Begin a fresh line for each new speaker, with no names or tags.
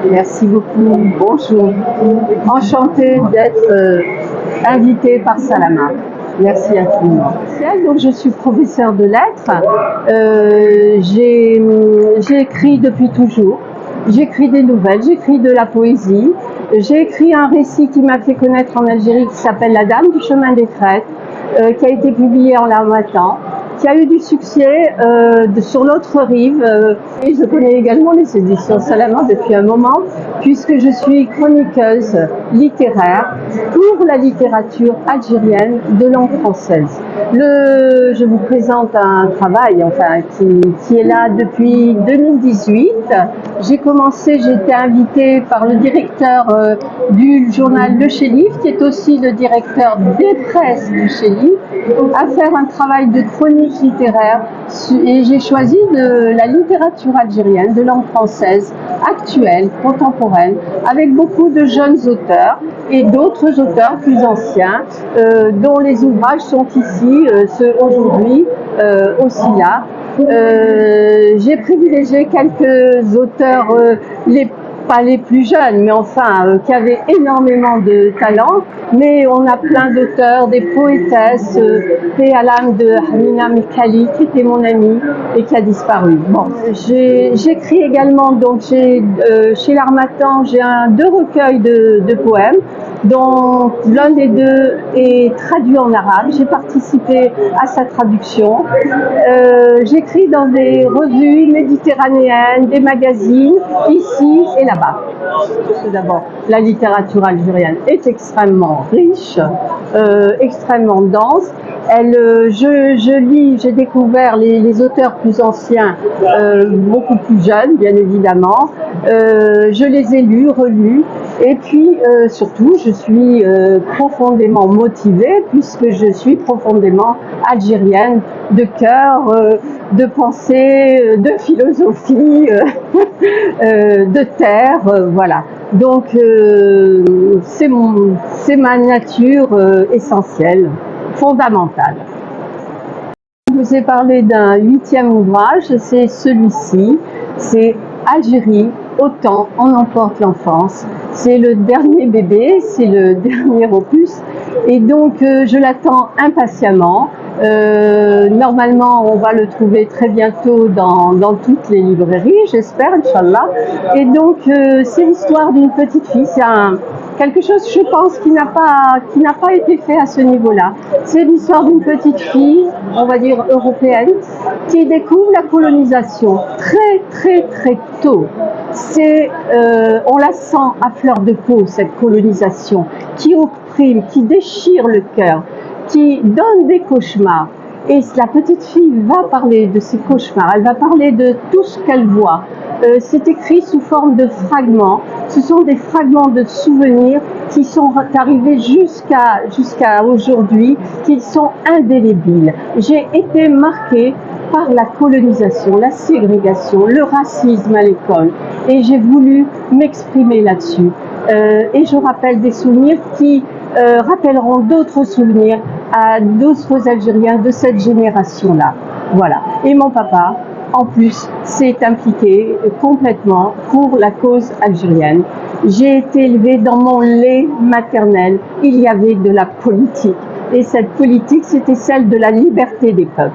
merci beaucoup. Bonjour. Enchantée d'être invitée par Salama. Merci infiniment. Donc, je suis professeure de lettres. J'ai écrit depuis toujours. J'écris des nouvelles, j'écris de la poésie. J'ai écrit un récit qui m'a fait connaître en Algérie qui s'appelle La Dame du chemin des crêtes, qui a été publié en Larmatan, qui a eu du succès sur l'autre rive. Et je connais également les éditions Salama depuis un moment, puisque je suis chroniqueuse littéraire pour la littérature algérienne de langue française. Je vous présente un travail qui est là depuis 2018. J'ai été invitée par le directeur du journal Le Chélif, qui est aussi le directeur des presses du Chélif, à faire un travail de chronique littéraire, et j'ai choisi de la littérature algérienne de langue française actuelle, contemporaine, avec beaucoup de jeunes auteurs et d'autres auteurs plus anciens, dont les ouvrages sont ici, ceux aujourd'hui aussi là. J'ai privilégié quelques auteurs, pas les plus jeunes, mais enfin qui avaient énormément de talent. Mais on a plein d'auteurs, des poétesses, paix à l'âme de Hamina Mikali, qui était mon amie et qui a disparu. Bon, j'écris également, donc chez l'Harmattan, j'ai deux recueils de poèmes, dont l'un des deux est traduit en arabe. J'ai participé à sa traduction. J'écris dans des revues méditerranéennes, des magazines, ici et là-bas. Tout d'abord, la littérature algérienne est extrêmement riche, extrêmement dense. J'ai découvert les auteurs plus anciens, beaucoup plus jeunes, bien évidemment. Je les ai lus, relus. Et puis, surtout, je suis profondément motivée, puisque je suis profondément algérienne, de cœur, de pensée, de philosophie, de terre, voilà. Donc, c'est ma nature essentielle, fondamentale. Je vous ai parlé d'un 8e ouvrage, c'est celui-ci, c'est Algérie, autant on emporte l'enfance. C'est le dernier bébé, c'est le dernier opus, et donc je l'attends impatiemment. Normalement, on va le trouver très bientôt dans toutes les librairies, j'espère, Inch'Allah. Et donc, c'est l'histoire d'une petite fille. C'est quelque chose, je pense, qui n'a pas été fait à ce niveau-là. C'est l'histoire d'une petite fille, on va dire européenne, qui découvre la colonisation très, très, très tôt. On la sent à fleur de peau, cette colonisation, qui opprime, qui déchire le cœur, qui donne des cauchemars. Et la petite fille va parler de ces cauchemars, elle va parler de tout ce qu'elle voit. C'est écrit sous forme de fragments. Ce sont des fragments de souvenirs qui sont arrivés jusqu'à aujourd'hui, qui sont indélébiles. J'ai été marquée par la colonisation, la ségrégation, le racisme à l'école, et j'ai voulu m'exprimer là-dessus. Et je rappelle des souvenirs qui rappelleront d'autres souvenirs à d'autres Algériens de cette génération-là. Voilà. Et mon papa, en plus, s'est impliqué complètement pour la cause algérienne. J'ai été élevée dans mon lait maternel. Il y avait de la politique. Et cette politique, c'était celle de la liberté des peuples.